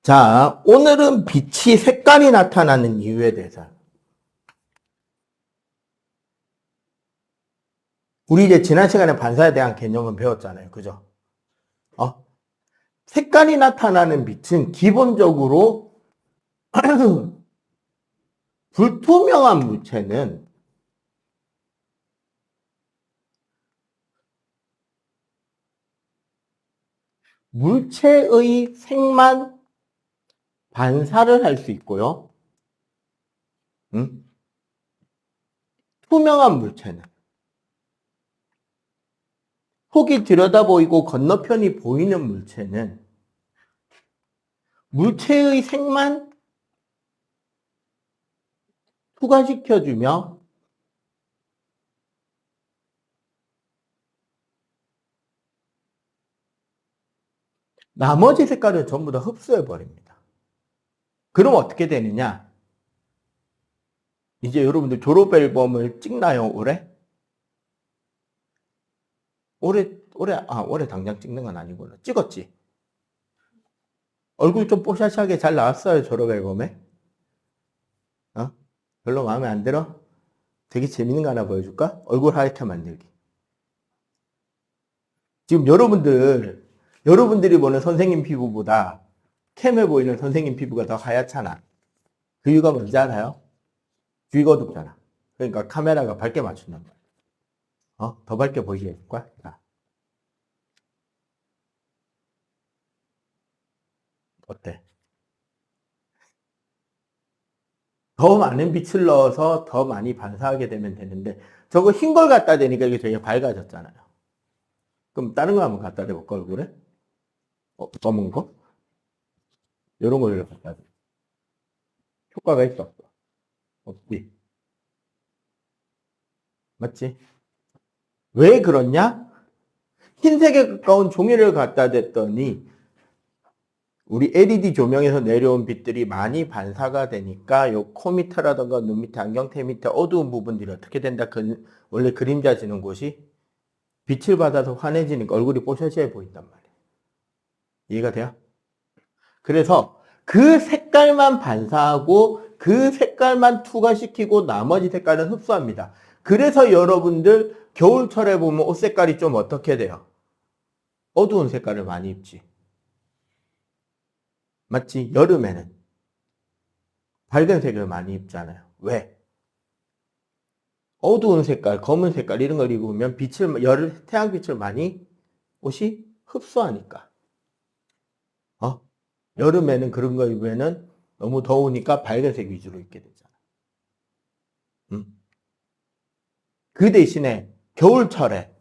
자, 오늘은 빛이 색깔이 나타나는 이유에 대해서. 우리 이제 지난 시간에 반사에 대한 개념은 배웠잖아요. 그죠? 색깔이 나타나는 빛은 기본적으로 불투명한 물체는 물체의 색만 반사를 할 수 있고요. 투명한 물체는 속이 들여다보이고 건너편이 보이는 물체는 물체의 색만 투과시켜주며 나머지 색깔을 전부 다 흡수해버립니다. 그럼 어떻게 되느냐? 이제 여러분들 졸업 앨범을 찍나요, 올해? 올해 당장 찍는 건 아니구나. 찍었지? 얼굴 좀 뽀샤시하게 잘 나왔어요, 졸업 앨범에? 별로 마음에 안 들어? 되게 재밌는 거 하나 보여줄까? 얼굴 하얗게 만들기. 지금 여러분들이 보는 선생님 피부보다 캠에 보이는 선생님 피부가 더 하얗잖아. 그 이유가 뭔지 알아요? 주위가 어둡잖아. 그러니까 카메라가 밝게 맞춘단 말이야. 더 밝게 보이게 해줄까? 자. 어때? 더 많은 빛을 넣어서 더 많이 반사하게 되면 되는데 저거 흰 걸 갖다 대니까 이게 되게 밝아졌잖아요. 그럼 다른 거 한번 갖다 대볼까, 얼굴에? 검은 거? 이런 걸 갖다 대. 효과가 있어, 없어? 없지. 맞지? 왜 그렇냐? 흰색에 가까운 종이를 갖다 댔더니 우리 LED 조명에서 내려온 빛들이 많이 반사가 되니까 요 코 밑에라던가 눈 밑에 안경테 밑에 어두운 부분들이 어떻게 된다? 원래 그림자 지는 곳이 빛을 받아서 환해지니까 얼굴이 뽀샤시해 보인단 말이에요. 이해가 돼요? 그래서 그 색깔만 반사하고 그 색깔만 투과시키고 나머지 색깔은 흡수합니다. 그래서 여러분들 겨울철에 보면 옷 색깔이 좀 어떻게 돼요? 어두운 색깔을 많이 입지. 맞지? 여름에는 밝은 색을 많이 입잖아요. 왜? 어두운 색깔, 검은 색깔 이런 걸 입으면 태양빛을 많이 옷이 흡수하니까. 여름에는 그런 거 입으면은 너무 더우니까 밝은색 위주로 입게 되잖아. 그 대신에 겨울철에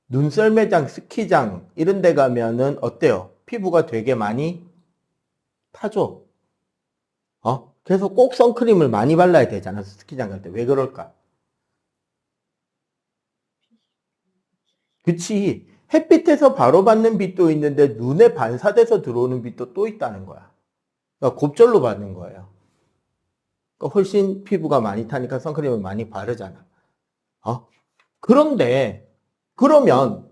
눈썰매장, 스키장 이런 데 가면은 어때요? 피부가 되게 많이 타죠? 그래서 꼭 선크림을 많이 발라야 되잖아. 스키장 갈 때. 왜 그럴까? 그치. 햇빛에서 바로 받는 빛도 있는데 눈에 반사돼서 들어오는 빛도 또 있다는 거야. 그러니까 곱절로 받는 거예요. 그러니까 훨씬 피부가 많이 타니까 선크림을 많이 바르잖아. 그런데 그러면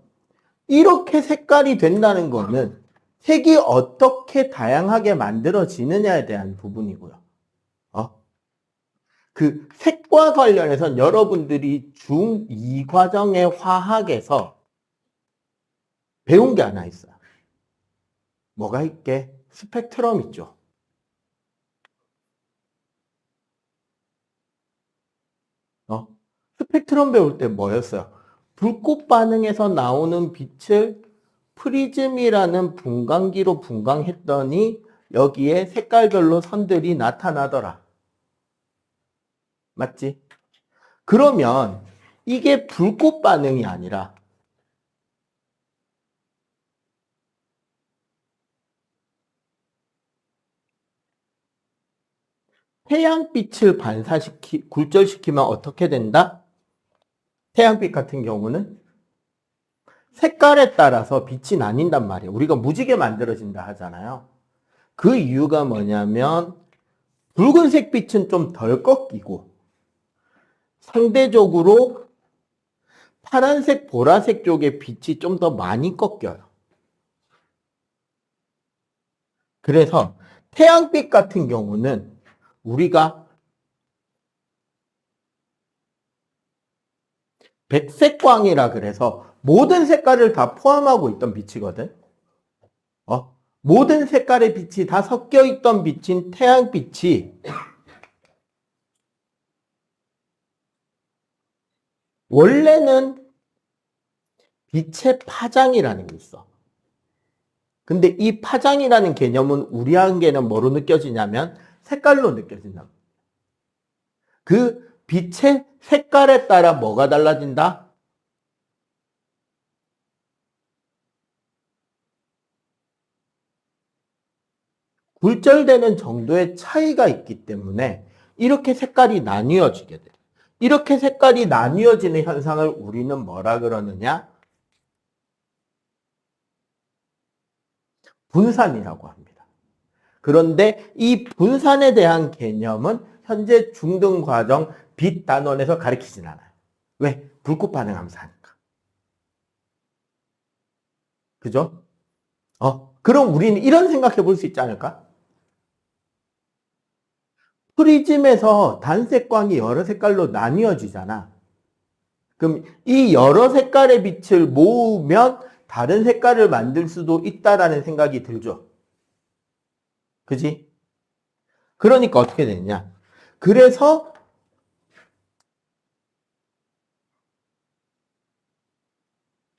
이렇게 색깔이 된다는 거는 색이 어떻게 다양하게 만들어지느냐에 대한 부분이고요. 그 색과 관련해서 여러분들이 중2 과정의 화학에서 배운 게 하나 있어요. 뭐가 있게? 스펙트럼 있죠. 스펙트럼 배울 때 뭐였어요? 불꽃 반응에서 나오는 빛을 프리즘이라는 분광기로 분광했더니 여기에 색깔별로 선들이 나타나더라. 맞지? 그러면 이게 불꽃 반응이 아니라 태양빛을 굴절시키면 어떻게 된다? 태양빛 같은 경우는 색깔에 따라서 빛이 나뉜단 말이에요. 우리가 무지개 만들어진다 하잖아요. 그 이유가 뭐냐면 붉은색 빛은 좀 덜 꺾이고 상대적으로 파란색, 보라색 쪽의 빛이 좀 더 많이 꺾여요. 그래서 태양빛 같은 경우는 우리가 백색광이라 그래서 모든 색깔을 다 포함하고 있던 빛이거든. 모든 색깔의 빛이 다 섞여 있던 빛인 태양빛이 원래는 빛의 파장이라는 게 있어. 근데 이 파장이라는 개념은 우리에게는 뭐로 느껴지냐면 색깔로 느껴진다. 그 빛의 색깔에 따라 뭐가 달라진다? 굴절되는 정도의 차이가 있기 때문에 이렇게 색깔이 나뉘어지게 돼. 이렇게 색깔이 나뉘어지는 현상을 우리는 뭐라 그러느냐? 분산이라고 합니다. 그런데 이 분산에 대한 개념은 현재 중등과정 빛 단원에서 가르치진 않아요. 왜? 불꽃 반응하면서 하니까. 그죠? 그럼 우리는 이런 생각해 볼 수 있지 않을까? 프리즘에서 단색광이 여러 색깔로 나뉘어지잖아. 그럼 이 여러 색깔의 빛을 모으면 다른 색깔을 만들 수도 있다라는 생각이 들죠. 그지? 그러니까 어떻게 되냐? 그래서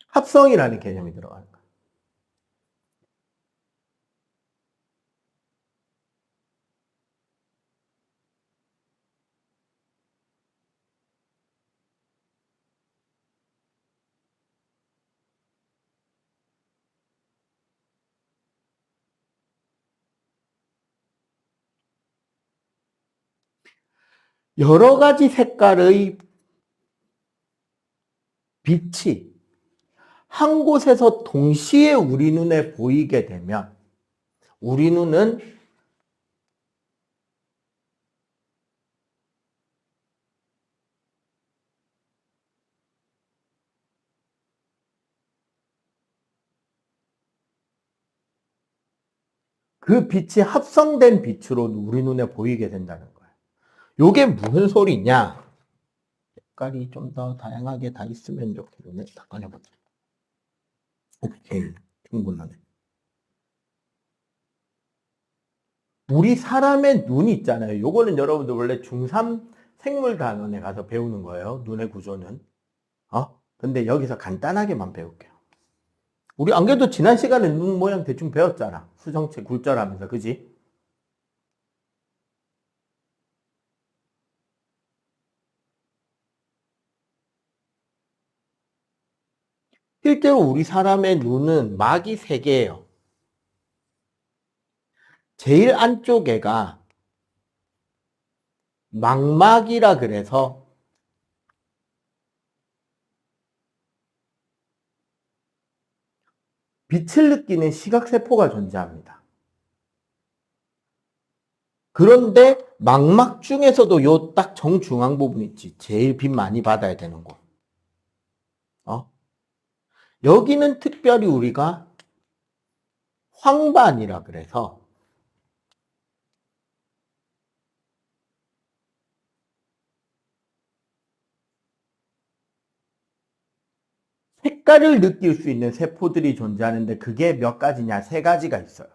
합성이라는 개념이 들어가는 거야. 여러 가지 색깔의 빛이 한 곳에서 동시에 우리 눈에 보이게 되면 우리 눈은 그 빛이 합성된 빛으로 우리 눈에 보이게 된다는 거예요. 이게 무슨 소리냐? 색깔이 좀 더 다양하게 다 있으면 좋겠네. 잠깐 해보자. 오케이. 충분하네. 우리 사람의 눈이 있잖아요. 요거는 여러분들 원래 중3 생물 단원에 가서 배우는 거예요. 눈의 구조는. 근데 여기서 간단하게만 배울게요. 우리 안 그래도 지난 시간에 눈 모양 대충 배웠잖아. 수정체 굴절하면서. 그지? 실제로 우리 사람의 눈은 막이 3개예요. 제일 안쪽에가 망막이라 그래서 빛을 느끼는 시각세포가 존재합니다. 그런데 망막 중에서도 요 딱 정중앙 부분 있지. 제일 빛 많이 받아야 되는 곳. 여기는 특별히 우리가 황반이라 그래서 색깔을 느낄 수 있는 세포들이 존재하는데 그게 몇 가지냐? 3가지가 있어요.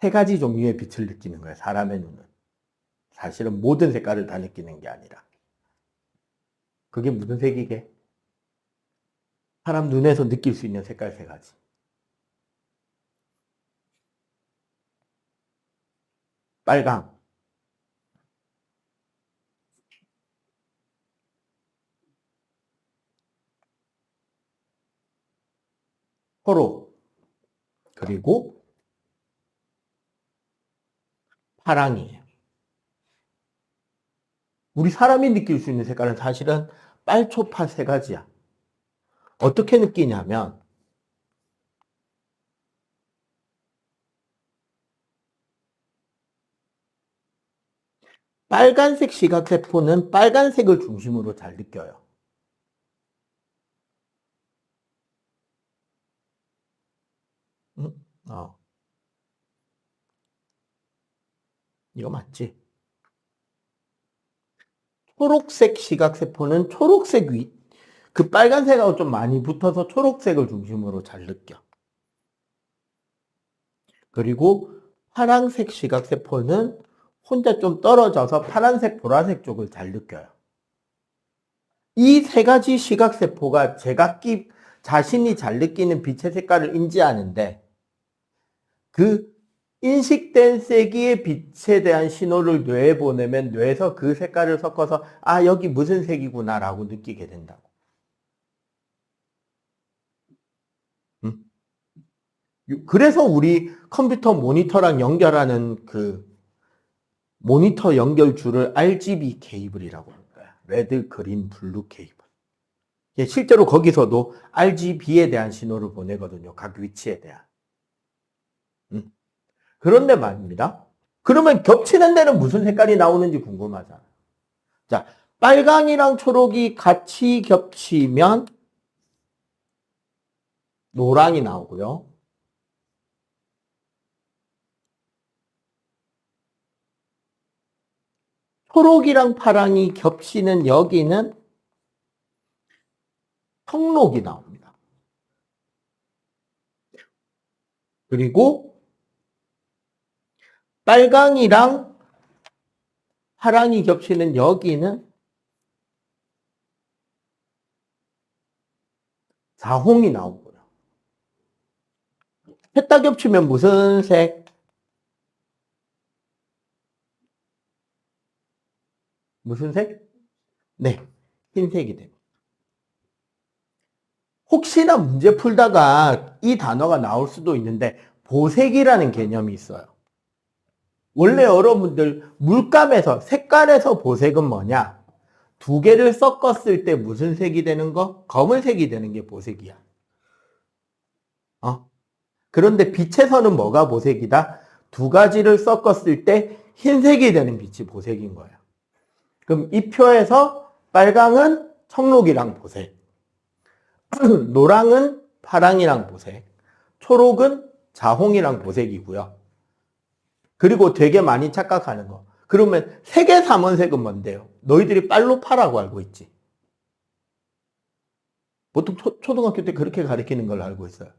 3가지 종류의 빛을 느끼는 거예요. 사람의 눈은. 사실은 모든 색깔을 다 느끼는 게 아니라. 그게 무슨 색이게? 사람 눈에서 느낄 수 있는 색깔 3가지. 빨강, 호록, 그리고 파랑이에요. 우리 사람이 느낄 수 있는 색깔은 사실은 빨초파 3가지야. 어떻게 느끼냐면 빨간색 시각세포는 빨간색을 중심으로 잘 느껴요. 응? 이거 맞지? 초록색 시각세포는 초록색 그 빨간색하고 좀 많이 붙어서 초록색을 중심으로 잘 느껴. 그리고 파란색 시각세포는 혼자 좀 떨어져서 파란색, 보라색 쪽을 잘 느껴요. 이 세 가지 시각세포가 제각기 자신이 잘 느끼는 빛의 색깔을 인지하는데 그 인식된 세기의 빛에 대한 신호를 뇌에 보내면 뇌에서 그 색깔을 섞어서 아 여기 무슨 색이구나 라고 느끼게 된다고. 그래서 우리 컴퓨터 모니터랑 연결하는 그 모니터 연결줄을 RGB 케이블이라고 하는 거야. 레드, 그린, 블루 케이블. 실제로 거기서도 RGB에 대한 신호를 보내거든요. 각 위치에 대한. 그런데 말입니다. 그러면 겹치는 데는 무슨 색깔이 나오는지 궁금하잖아요. 자, 빨강이랑 초록이 같이 겹치면 노랑이 나오고요. 초록이랑 파랑이 겹치는 여기는 청록이 나옵니다. 그리고 빨강이랑 파랑이 겹치는 여기는 자홍이 나오고요. 셋 다 겹치면 무슨 색? 무슨 색? 네, 흰색이 됩니다. 혹시나 문제 풀다가 이 단어가 나올 수도 있는데 보색이라는 개념이 있어요. 원래 여러분들 물감에서 색깔에서 보색은 뭐냐? 두 개를 섞었을 때 무슨 색이 되는 거? 검은색이 되는 게 보색이야. 그런데 빛에서는 뭐가 보색이다? 두 가지를 섞었을 때 흰색이 되는 빛이 보색인 거예요. 그럼 이 표에서 빨강은 청록이랑 보색, 노랑은 파랑이랑 보색, 초록은 자홍이랑 보색이고요. 그리고 되게 많이 착각하는 거. 그러면 색의 삼원색은 뭔데요? 너희들이 빨로파라고 알고 있지. 보통 초등학교 때 그렇게 가르치는 걸로 알고 있어요.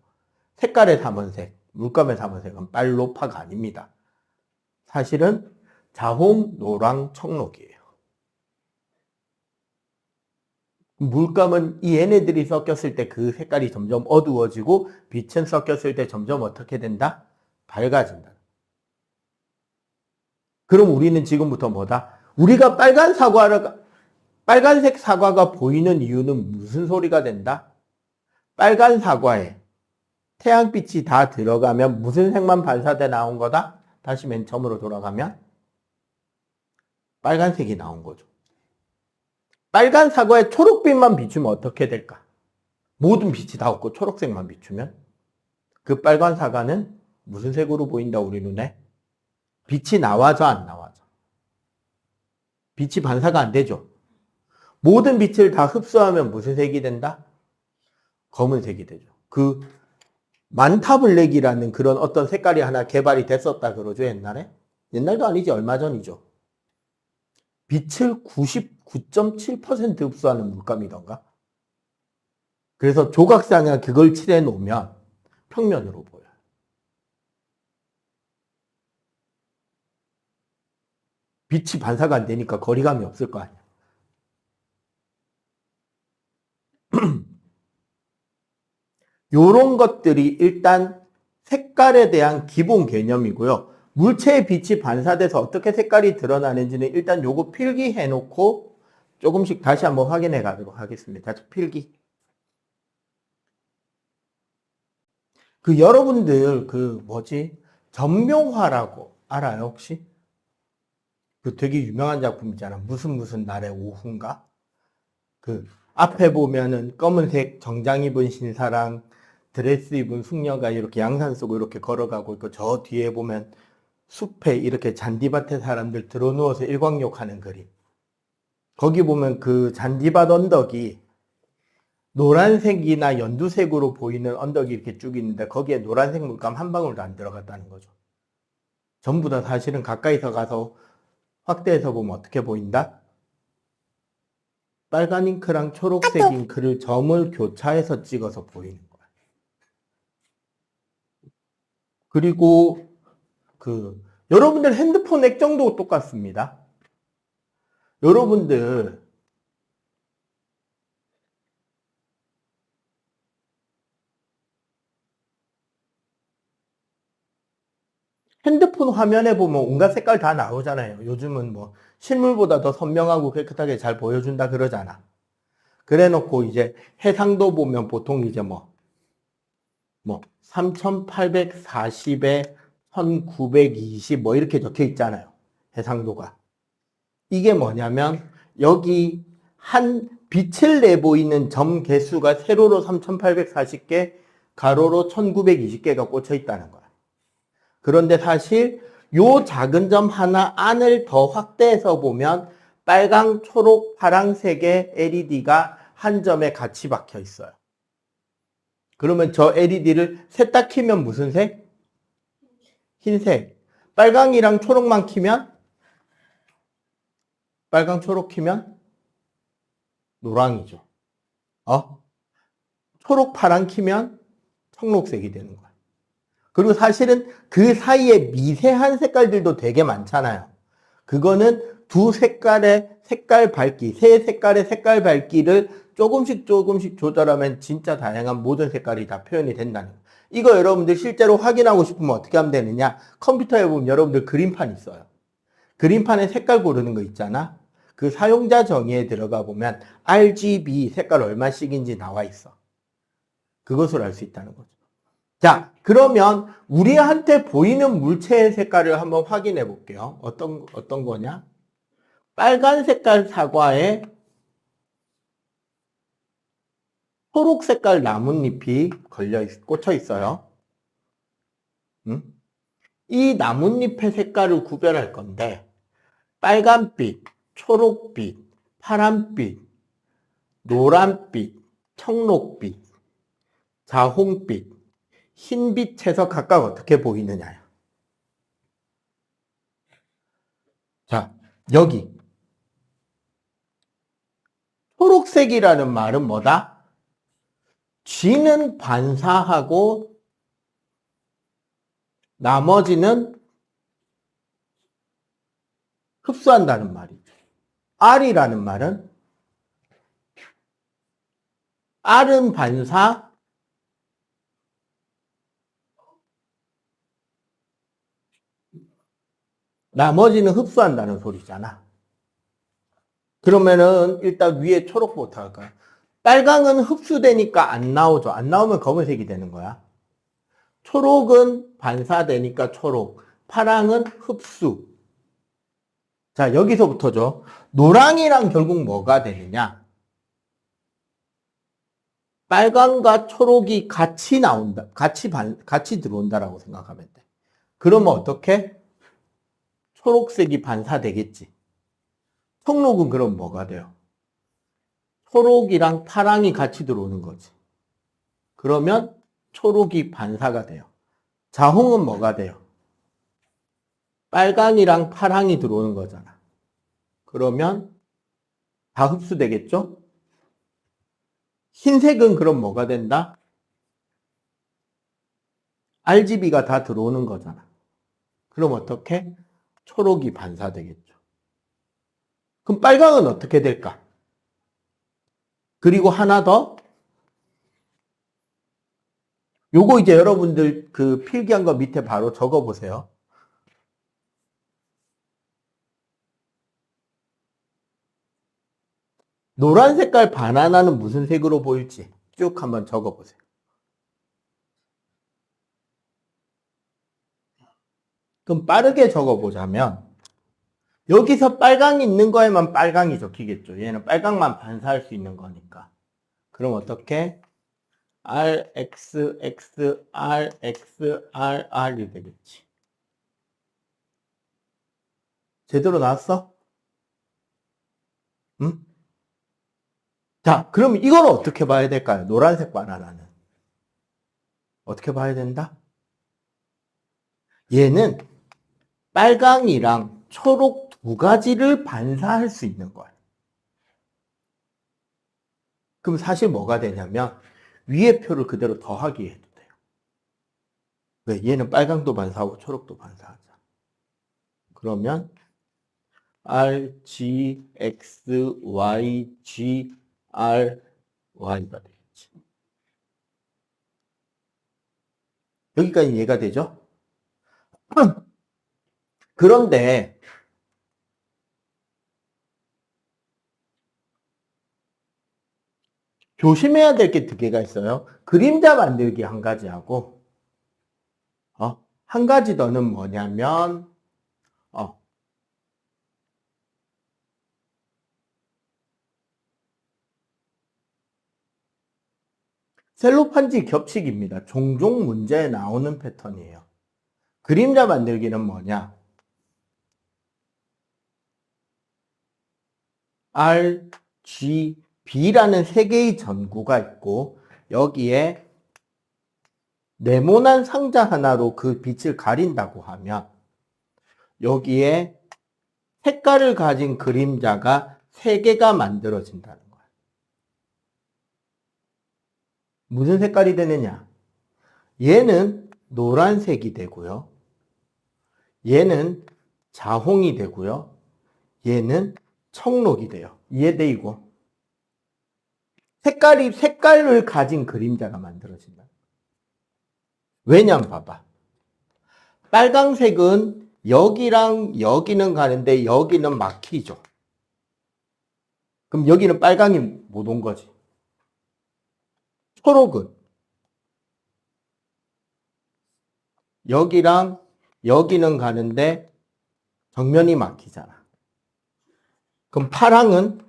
색깔의 삼원색, 물감의 삼원색은 빨로파가 아닙니다. 사실은 자홍, 노랑, 청록이에요. 물감은 이 얘네들이 섞였을 때 그 색깔이 점점 어두워지고 빛은 섞였을 때 점점 어떻게 된다? 밝아진다. 그럼 우리는 지금부터 뭐다? 우리가 빨간색 사과가 보이는 이유는 무슨 소리가 된다? 빨간 사과에 태양빛이 다 들어가면 무슨 색만 반사돼 나온 거다? 다시 맨 처음으로 돌아가면 빨간색이 나온 거죠. 빨간 사과에 초록빛만 비추면 어떻게 될까? 모든 빛이 다 없고 초록색만 비추면 그 빨간 사과는 무슨 색으로 보인다 우리 눈에? 빛이 나와져 안 나와져? 빛이 반사가 안 되죠. 모든 빛을 다 흡수하면 무슨 색이 된다? 검은색이 되죠. 그 만타블랙이라는 그런 어떤 색깔이 하나 개발이 됐었다 그러죠, 옛날에? 옛날도 아니지, 얼마 전이죠. 빛을 99.7% 흡수하는 물감이던가? 그래서 조각상에 그걸 칠해 놓으면 평면으로 보여요. 빛이 반사가 안 되니까 거리감이 없을 거 아니야. 요런 것들이 일단 색깔에 대한 기본 개념이고요. 물체의 빛이 반사돼서 어떻게 색깔이 드러나는지는 일단 요거 필기해 놓고 조금씩 다시 한번 확인해 가도록 하겠습니다. 필기. 여러분들 전명화라고 알아요, 혹시? 그 되게 유명한 작품이잖아. 무슨 날의 오후인가? 앞에 보면은 검은색 정장 입은 신사랑 드레스 입은 숙녀가 이렇게 양산 속을 이렇게 걸어가고 있고 저 뒤에 보면 숲에 이렇게 잔디밭에 사람들 드러누워서 일광욕하는 그림. 거기 보면 그 잔디밭 언덕이 노란색이나 연두색으로 보이는 언덕이 이렇게 쭉 있는데 거기에 노란색 물감 한 방울도 안 들어갔다는 거죠. 전부 다 사실은 가까이서 가서 확대해서 보면 어떻게 보인다? 빨간 잉크랑 초록색 잉크를 점을 교차해서 찍어서 보이는 거야. 그리고 여러분들 핸드폰 액정도 똑같습니다. 여러분들 핸드폰 화면에 보면 온갖 색깔 다 나오잖아요. 요즘은 뭐 실물보다 더 선명하고 깨끗하게 잘 보여준다 그러잖아. 그래 놓고 이제 해상도 보면 보통 이제 뭐 3840에 1920 뭐 이렇게 적혀 있잖아요. 해상도가. 이게 뭐냐면 여기 한 빛을 내보이는 점 개수가 세로로 3840개, 가로로 1920개가 꽂혀 있다는 거야. 그런데 사실 요 작은 점 하나 안을 더 확대해서 보면 빨강, 초록, 파랑색의 LED가 한 점에 같이 박혀 있어요. 그러면 저 LED를 셋 다 키면 무슨 색? 흰색. 빨강이랑 초록만 키면? 빨강, 초록 키면? 노랑이죠. 초록, 파랑 키면 청록색이 되는 거야. 그리고 사실은 그 사이에 미세한 색깔들도 되게 많잖아요. 그거는 두 색깔의 색깔 밝기, 세 색깔의 색깔 밝기를 조금씩 조절하면 진짜 다양한 모든 색깔이 다 표현이 된다는 거예요. 이거 여러분들 실제로 확인하고 싶으면 어떻게 하면 되느냐? 컴퓨터에 보면 여러분들 그림판 있어요. 그림판에 색깔 고르는 거 있잖아. 그 사용자 정의에 들어가 보면 RGB 색깔 얼마씩인지 나와 있어. 그것을 알 수 있다는 거죠. 자, 그러면 우리한테 보이는 물체의 색깔을 한번 확인해 볼게요. 어떤 거냐? 빨간 색깔 사과에 초록 색깔 나뭇잎이 꽂혀 있어요. 이 나뭇잎의 색깔을 구별할 건데, 빨간빛, 초록빛, 파란빛, 노란빛, 청록빛, 자홍빛, 흰빛에서 각각 어떻게 보이느냐. 자, 여기 초록색이라는 말은 뭐다? G는 반사하고 나머지는 흡수한다는 말이죠. R이라는 말은 R은 반사, 나머지는 흡수한다는 소리잖아. 그러면은 일단 위에 초록부터 할까요? 빨강은 흡수되니까 안 나오죠. 안 나오면 검은색이 되는 거야. 초록은 반사되니까 초록, 파랑은 흡수. 자, 여기서부터죠. 노랑이랑 결국 뭐가 되느냐? 빨강과 초록이 같이 나온다. 같이 들어온다라고 생각하면 돼. 그러면 어떻게? 초록색이 반사되겠지. 청록은 그럼 뭐가 돼요? 초록이랑 파랑이 같이 들어오는 거지. 그러면 초록이 반사가 돼요. 자홍은 뭐가 돼요? 빨강이랑 파랑이 들어오는 거잖아. 그러면 다 흡수되겠죠? 흰색은 그럼 뭐가 된다? RGB가 다 들어오는 거잖아. 그럼 어떻게? 초록이 반사되겠죠. 그럼 빨강은 어떻게 될까? 그리고 하나 더. 요거 이제 여러분들 그 필기한 거 밑에 바로 적어 보세요. 노란 색깔 바나나는 무슨 색으로 보일지 쭉 한번 적어 보세요. 그럼 빠르게 적어 보자면 여기서 빨강이 있는 거에만 빨강이 적히겠죠. 얘는 빨강만 반사할 수 있는 거니까. 그럼 어떻게? RX, RX, RR이 되겠지. 제대로 나왔어? 응? 자, 그럼 이걸 어떻게 봐야 될까요? 노란색 바나나는. 어떻게 봐야 된다? 얘는 빨강이랑 초록 두 가지를 반사할 수 있는 거예요. 그럼 사실 뭐가 되냐면 위에 표를 그대로 더하기 해도 돼요. 왜? 얘는 빨강도 반사하고 초록도 반사하자. 그러면 R, G, X, Y, G, R, Y가 되겠지. 여기까지 이해가 되죠? 그런데 조심해야 될 게 두 개가 있어요. 그림자 만들기 한 가지하고 한 가지 더는 뭐냐면 셀로판지 겹치기입니다. 종종 문제에 나오는 패턴이에요. 그림자 만들기는 뭐냐? R, G, B라는 세 개의 전구가 있고 여기에 네모난 상자 하나로 그 빛을 가린다고 하면 여기에 색깔을 가진 그림자가 세 개가 만들어진다는 거예요. 무슨 색깔이 되느냐? 얘는 노란색이 되고요. 얘는 자홍이 되고요. 얘는 청록이 돼요. 이해돼 이거? 색깔을 가진 그림자가 만들어진다. 왜냐면 봐봐. 빨강색은 여기랑 여기는 가는데 여기는 막히죠. 그럼 여기는 빨강이 못 온 거지. 초록은 여기랑 여기는 가는데 정면이 막히잖아. 그럼 파랑은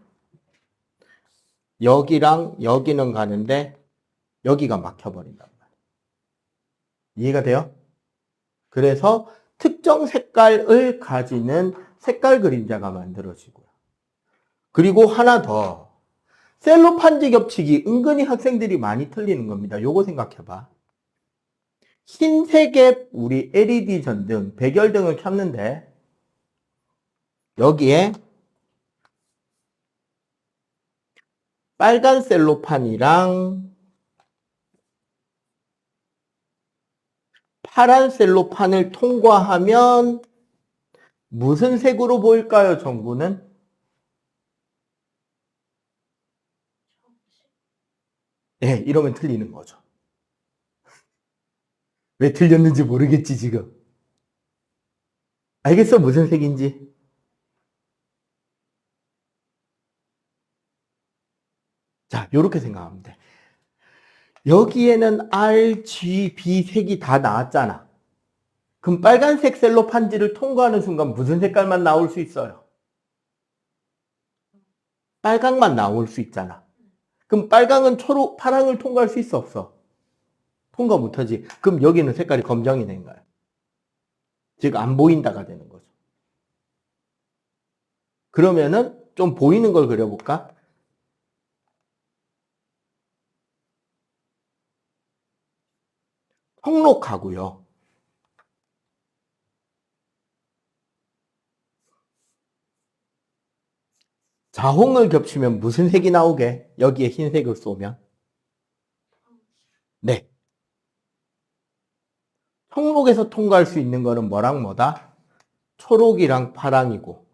여기랑 여기는 가는데 여기가 막혀버린단 말이야. 이해가 돼요? 그래서 특정 색깔을 가지는 색깔 그림자가 만들어지고요. 그리고 하나 더. 셀로판지 겹치기 은근히 학생들이 많이 틀리는 겁니다. 요거 생각해봐. 흰색의 우리 LED 전등, 백열등을 켰는데 여기에 빨간 셀로판이랑 파란 셀로판을 통과하면 무슨 색으로 보일까요, 전구는? 네, 이러면 틀리는 거죠. 왜 틀렸는지 모르겠지, 지금. 알겠어, 무슨 색인지? 자, 요렇게 생각하면 돼. 여기에는 R, G, B 색이 다 나왔잖아. 그럼 빨간색 셀로판지를 통과하는 순간 무슨 색깔만 나올 수 있어요? 빨강만 나올 수 있잖아. 그럼 빨강은 초록, 파랑을 통과할 수 있어, 없어? 통과 못하지. 그럼 여기는 색깔이 검정이 된 거야. 즉, 안 보인다가 되는 거죠. 그러면은 좀 보이는 걸 그려볼까? 청록하고요. 자홍을 겹치면 무슨 색이 나오게? 여기에 흰색을 쏘면? 네. 청록에서 통과할 수 있는 거는 뭐랑 뭐다? 초록이랑 파랑이고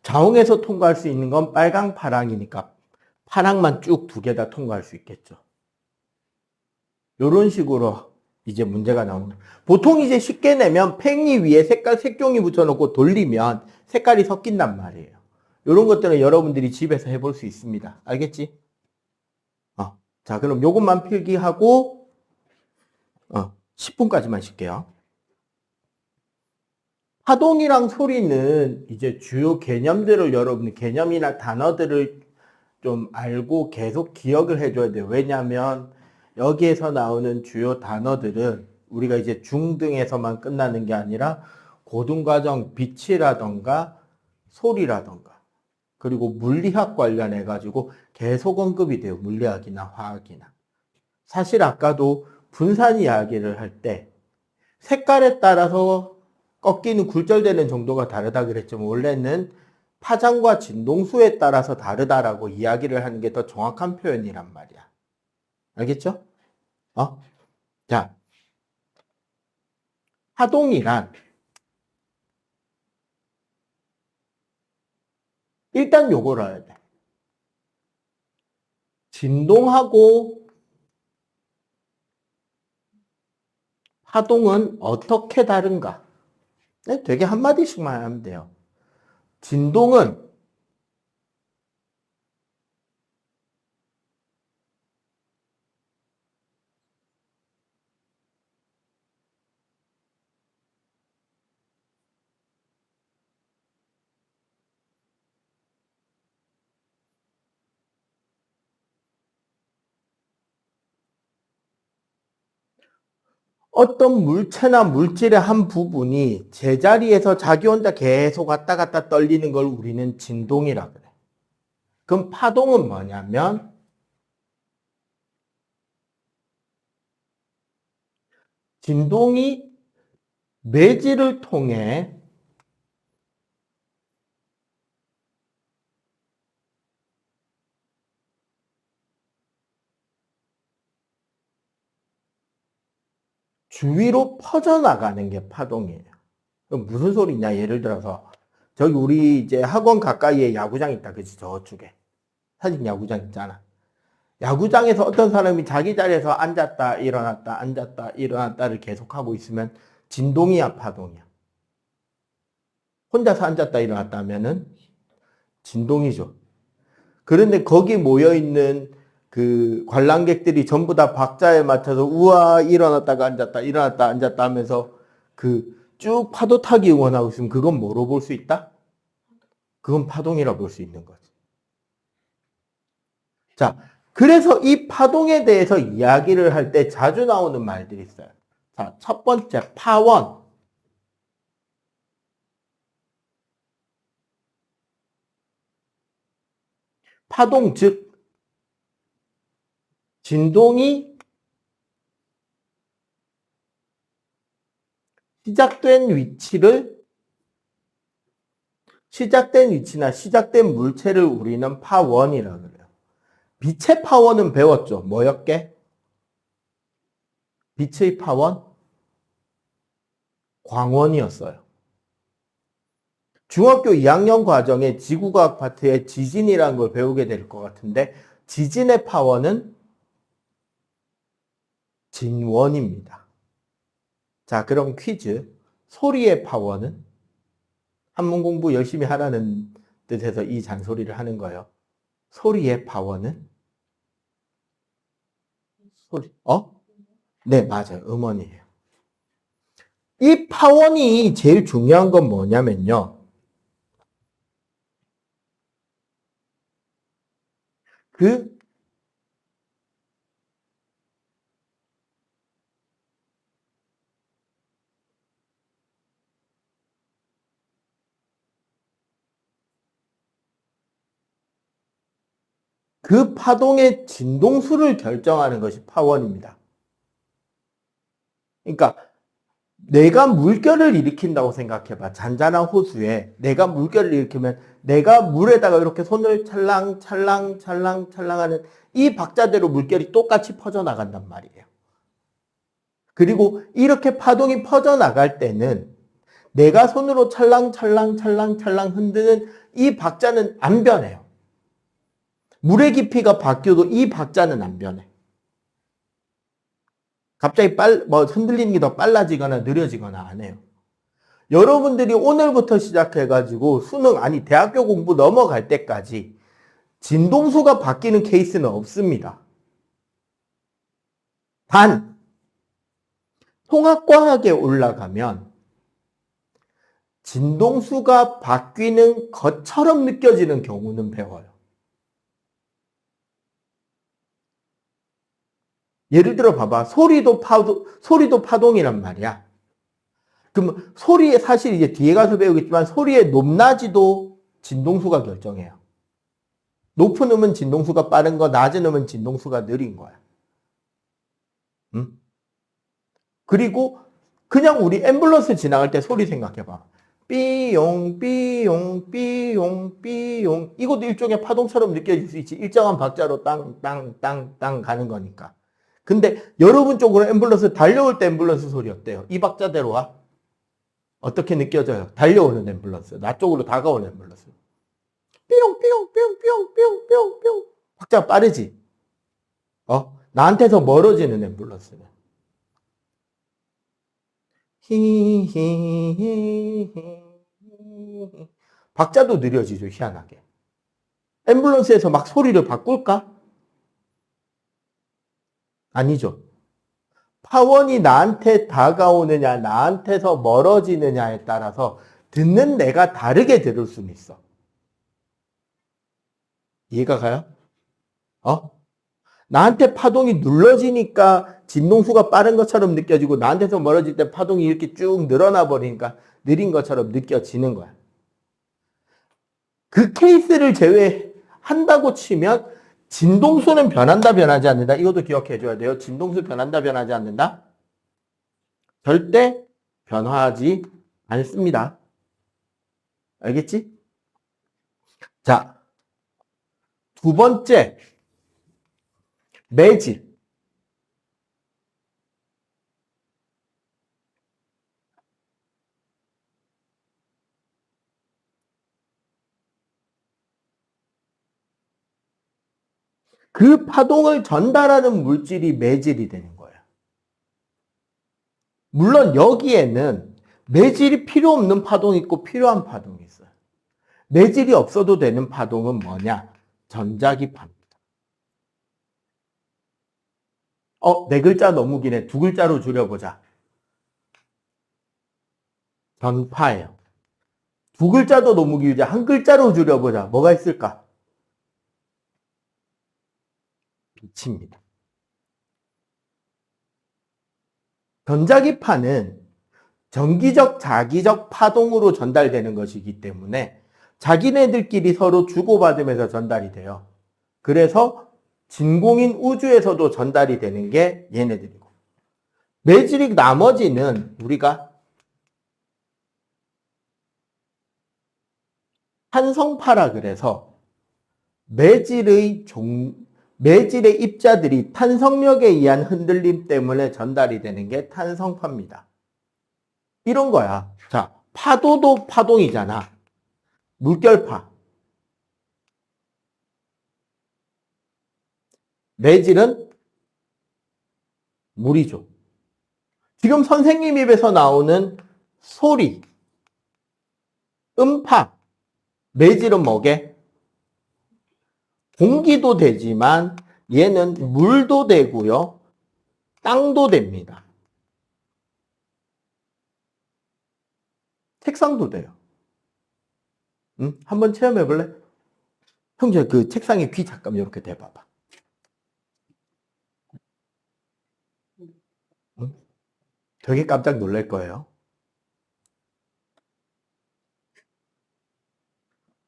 자홍에서 통과할 수 있는 건 빨강, 파랑이니까 파랑만 쭉 두 개 다 통과할 수 있겠죠. 이런 식으로 이제 문제가 나옵니다. 보통 이제 쉽게 내면 팽이 위에 색종이 붙여놓고 돌리면 색깔이 섞인단 말이에요. 이런 것들은 여러분들이 집에서 해볼 수 있습니다. 알겠지? 자, 그럼 요것만 필기하고 10분까지만 쉴게요. 파동이랑 소리는 이제 주요 개념들을 여러분 개념이나 단어들을 좀 알고 계속 기억을 해줘야 돼요. 왜냐하면 여기에서 나오는 주요 단어들은 우리가 이제 중등에서만 끝나는 게 아니라 고등과정 빛이라던가 소리라던가 그리고 물리학 관련해 가지고 계속 언급이 돼요. 물리학이나 화학이나. 사실 아까도 분산 이야기를 할 때 색깔에 따라서 꺾이는 굴절되는 정도가 다르다 그랬지만 원래는 파장과 진동수에 따라서 다르다라고 이야기를 하는 게 더 정확한 표현이란 말이야. 알겠죠? 자, 파동이란 일단 요걸 알아야 돼. 진동하고 파동은 어떻게 다른가? 네, 되게 한마디씩만 하면 돼요. 진동은 어떤 물체나 물질의 한 부분이 제자리에서 자기 혼자 계속 왔다 갔다 떨리는 걸 우리는 진동이라 그래. 그럼 파동은 뭐냐면 진동이 매질을 통해 주위로 퍼져나가는 게 파동이에요. 그럼 무슨 소리냐? 예를 들어서 저기 우리 이제 학원 가까이에 야구장 있다. 그치? 저쪽에. 사진 야구장 있잖아. 야구장에서 어떤 사람이 자기 자리에서 앉았다 일어났다 앉았다 일어났다를 계속하고 있으면 진동이야 파동이야? 혼자서 앉았다 일어났다 하면은 진동이죠. 그런데 거기 모여있는 그 관람객들이 전부 다 박자에 맞춰서 우와 일어났다가 앉았다 일어났다 앉았다 하면서 그 쭉 파도 타기 응원하고 있으면 그건 뭐로 볼 수 있다? 그건 파동이라 볼 수 있는 거지. 자, 그래서 이 파동에 대해서 이야기를 할 때 자주 나오는 말들이 있어요. 자, 첫 번째 파원. 파동 즉 진동이 시작된 위치나 시작된 물체를 우리는 파원이라고 그래요. 빛의 파원은 배웠죠. 뭐였게? 빛의 파원? 광원이었어요. 중학교 2학년 과정에 지구과학 파트에 지진이라는 걸 배우게 될 것 같은데 지진의 파원은 진원입니다. 자, 그럼 퀴즈. 소리의 파워는? 한문 공부 열심히 하라는 뜻에서 이 잔소리를 하는 거예요. 소리의 파워는? 소리, 네, 맞아요. 음원이에요. 이 파원이 제일 중요한 건 뭐냐면요. 그 파동의 진동수를 결정하는 것이 파원입니다. 그러니까 내가 물결을 일으킨다고 생각해봐. 잔잔한 호수에 내가 물결을 일으키면 내가 물에다가 이렇게 손을 찰랑찰랑 하는 이 박자대로 물결이 똑같이 퍼져나간단 말이에요. 그리고 이렇게 파동이 퍼져나갈 때는 내가 손으로 찰랑찰랑 흔드는 이 박자는 안 변해요. 물의 깊이가 바뀌어도 이 박자는 안 변해. 갑자기 흔들리는 게 더 빨라지거나 느려지거나 안 해요. 여러분들이 오늘부터 시작해가지고 대학교 공부 넘어갈 때까지 진동수가 바뀌는 케이스는 없습니다. 단, 통합과학에 올라가면 진동수가 바뀌는 것처럼 느껴지는 경우는 배워요. 예를 들어 봐봐. 소리도 파동이란 말이야. 그럼 소리에 사실 이제 뒤에 가서 배우겠지만 소리의 높낮이도 진동수가 결정해요. 높은 음은 진동수가 빠른 거, 낮은 음은 진동수가 느린 거야. 그리고 그냥 우리 앰뷸런스 지나갈 때 소리 생각해봐. 삐용 삐용 삐용 삐용. 이것도 일종의 파동처럼 느껴질 수 있지. 일정한 박자로 땅땅땅땅 가는 거니까. 근데 여러분 쪽으로 앰뷸런스 달려올 때 앰뷸런스 소리 어때요? 이 박자대로 와? 어떻게 느껴져요? 달려오는 앰뷸런스. 나 쪽으로 다가오는 앰뷸런스. 삐용 삐용 삐용 삐용 삐용 삐용 삐용. 박자가 빠르지? 나한테서 멀어지는 앰뷸런스는. 히히히히. 박자도 느려지죠, 희한하게. 앰뷸런스에서 막 소리를 바꿀까? 아니죠. 파원이 나한테 다가오느냐, 나한테서 멀어지느냐에 따라서 듣는 내가 다르게 들을 수는 있어. 이해가 가요? 나한테 파동이 눌러지니까 진동수가 빠른 것처럼 느껴지고 나한테서 멀어질 때 파동이 이렇게 쭉 늘어나 버리니까 느린 것처럼 느껴지는 거야. 그 케이스를 제외한다고 치면 진동수는 변한다, 변하지 않는다. 이것도 기억해 줘야 돼요. 진동수 변한다, 변하지 않는다. 절대 변화하지 않습니다. 알겠지? 자, 두 번째, 매질. 그 파동을 전달하는 물질이 매질이 되는 거예요. 물론 여기에는 매질이 필요 없는 파동이 있고 필요한 파동이 있어요. 매질이 없어도 되는 파동은 뭐냐? 전자기파입니다. 네 글자 너무 기네. 두 글자로 줄여보자. 전파예요. 두 글자도 너무 길지. 한 글자로 줄여보자. 뭐가 있을까? 빛입니다. 전자기파는 정기적, 자기적 파동으로 전달되는 것이기 때문에 자기네들끼리 서로 주고받으면서 전달이 돼요. 그래서 진공인 우주에서도 전달이 되는 게 얘네들이고. 매질이 나머지는 우리가 탄성파라 그래서 매질의 입자들이 탄성력에 의한 흔들림 때문에 전달이 되는 게 탄성파입니다. 이런 거야. 자, 파도도 파동이잖아. 물결파. 매질은 물이죠. 지금 선생님 입에서 나오는 소리, 음파, 매질은 뭐게? 공기도 되지만 얘는 물도 되고요. 땅도 됩니다. 책상도 돼요. 응? 한번 체험해 볼래? 형제 그 책상에 귀 잠깐 이렇게 대봐봐. 응? 되게 깜짝 놀랄 거예요.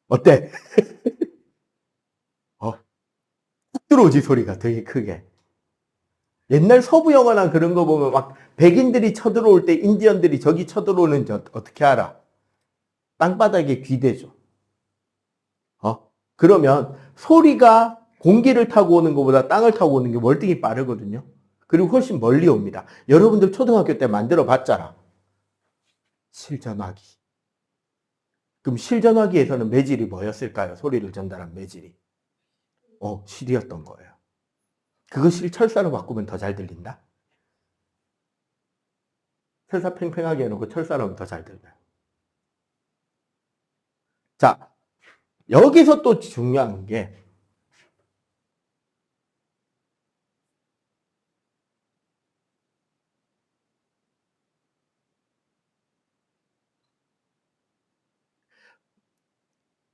어때? 훅 들어오지 소리가 되게 크게. 옛날 서부 영화나 그런 거 보면 막 백인들이 쳐들어올 때 인디언들이 저기 쳐들어오는지 어떻게 알아? 땅바닥에 귀대죠. 그러면 소리가 공기를 타고 오는 것보다 땅을 타고 오는 게 월등히 빠르거든요. 그리고 훨씬 멀리 옵니다. 여러분들 초등학교 때 만들어 봤잖아. 실전화기. 그럼 실전화기에서는 매질이 뭐였을까요? 소리를 전달한 매질이. 실이었던 거예요. 그거 실 철사로 바꾸면 더 잘 들린다? 철사 팽팽하게 해놓고 철사로 하면 더 잘 들려요. 자, 여기서 또 중요한 게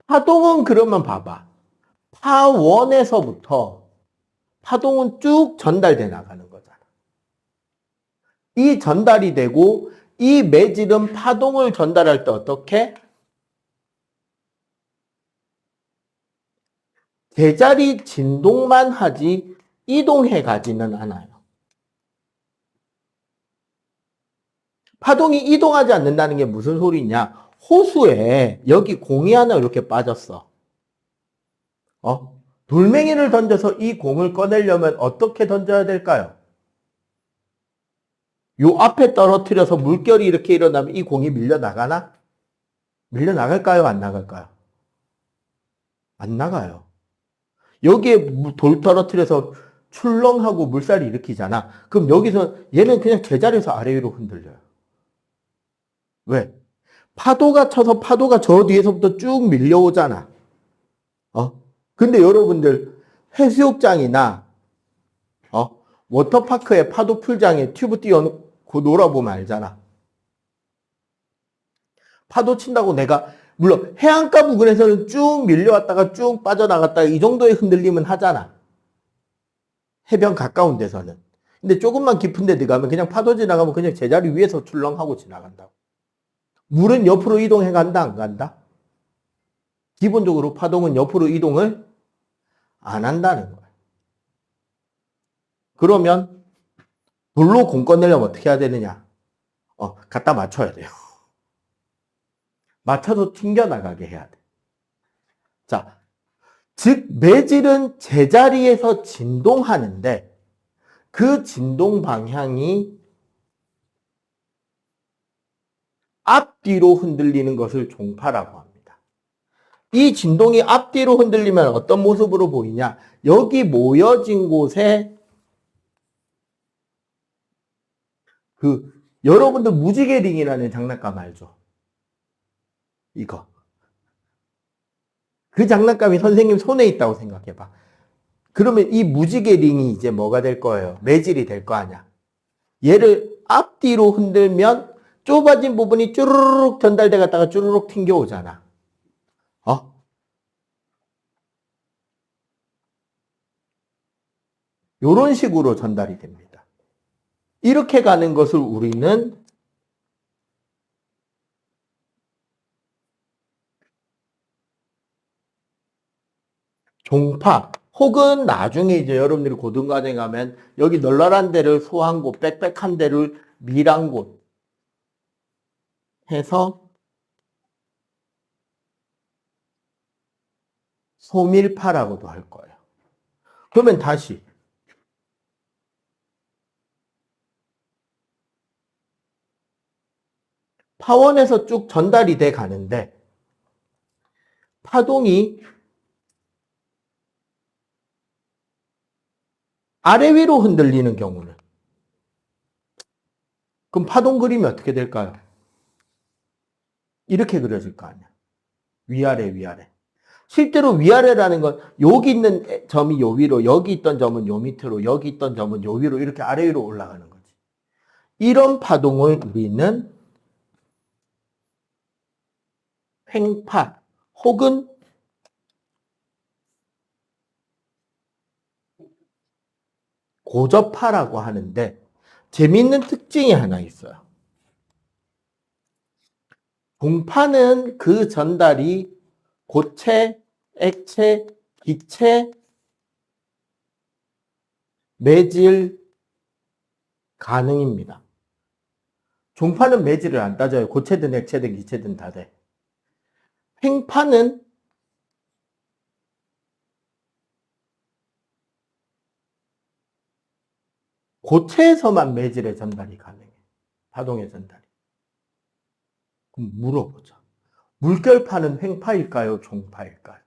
파동은 그러면 봐봐. 파원에서부터 파동은 쭉 전달돼 나가는 거잖아. 이 전달이 되고 이 매질은 파동을 전달할 때 어떻게? 제자리 진동만 하지 이동해 가지는 않아요. 파동이 이동하지 않는다는 게 무슨 소리냐? 호수에 여기 공이 하나 이렇게 빠졌어. 돌멩이를 던져서 이 공을 꺼내려면 어떻게 던져야 될까요? 요 앞에 떨어뜨려서 물결이 이렇게 일어나면 이 공이 밀려 나가나? 밀려 나갈까요? 안 나갈까요? 안 나가요. 여기에 돌 떨어뜨려서 출렁하고 물살이 일으키잖아. 그럼 여기서 얘는 그냥 제자리에서 아래 위로 흔들려요. 왜? 파도가 쳐서 파도가 저 뒤에서부터 쭉 밀려오잖아. 근데 여러분들 해수욕장이나 워터파크의 파도 풀장에 튜브 띄워놓고 놀아보면 알잖아. 파도 친다고 내가 물론 해안가 부근에서는 쭉 밀려왔다가 쭉 빠져나갔다가 이 정도의 흔들림은 하잖아. 해변 가까운 데서는. 근데 조금만 깊은 데 들어가면 그냥 파도 지나가면 그냥 제자리 위에서 출렁하고 지나간다고. 물은 옆으로 이동해 간다 안 간다? 기본적으로 파동은 옆으로 이동을 안 한다는 거예요. 그러면 돌로 공 꺼내려면 어떻게 해야 되느냐? 갖다 맞춰야 돼요. 맞춰서 튕겨나가게 해야 돼. 자, 즉 매질은 제자리에서 진동하는데 그 진동 방향이 앞뒤로 흔들리는 것을 종파라고 합니다. 이 진동이 앞뒤로 흔들리면 어떤 모습으로 보이냐? 여기 모여진 곳에 여러분들 무지개링이라는 장난감 알죠? 이거. 그 장난감이 선생님 손에 있다고 생각해봐. 그러면 이 무지개링이 이제 뭐가 될 거예요? 매질이 될 거 아니야. 얘를 앞뒤로 흔들면 좁아진 부분이 쭈르륵 전달돼 갔다가 쭈르륵 튕겨오잖아. 요런 식으로 전달이 됩니다. 이렇게 가는 것을 우리는 종파 혹은 나중에 이제 여러분들이 고등과정에 가면 여기 널널한 데를 소한 곳, 빽빽한 데를 밀한 곳 해서 소밀파라고도 할 거예요. 그러면 다시 파원에서 쭉 전달이 돼 가는데 파동이 아래 위로 흔들리는 경우는 그럼 파동 그림이 어떻게 될까요? 이렇게 그려질 거 아니야. 위아래 위아래. 실제로 위아래라는 건 여기 있는 점이 요 위로, 여기 있던 점은 요 밑으로, 여기 있던 점은 요 위로 이렇게 아래 위로 올라가는 거지. 이런 파동을 우리는 횡파 혹은 고저파라고 하는데 재미있는 특징이 하나 있어요. 종파는 그 전달이 고체, 액체, 기체, 매질 가능입니다. 종파는 매질을 안 따져요. 고체든 액체든 기체든 다 돼. 횡파는 고체에서만 매질의 전달이 가능해. 파동의 전달이. 그럼 물어보자. 물결파는 횡파일까요? 종파일까요?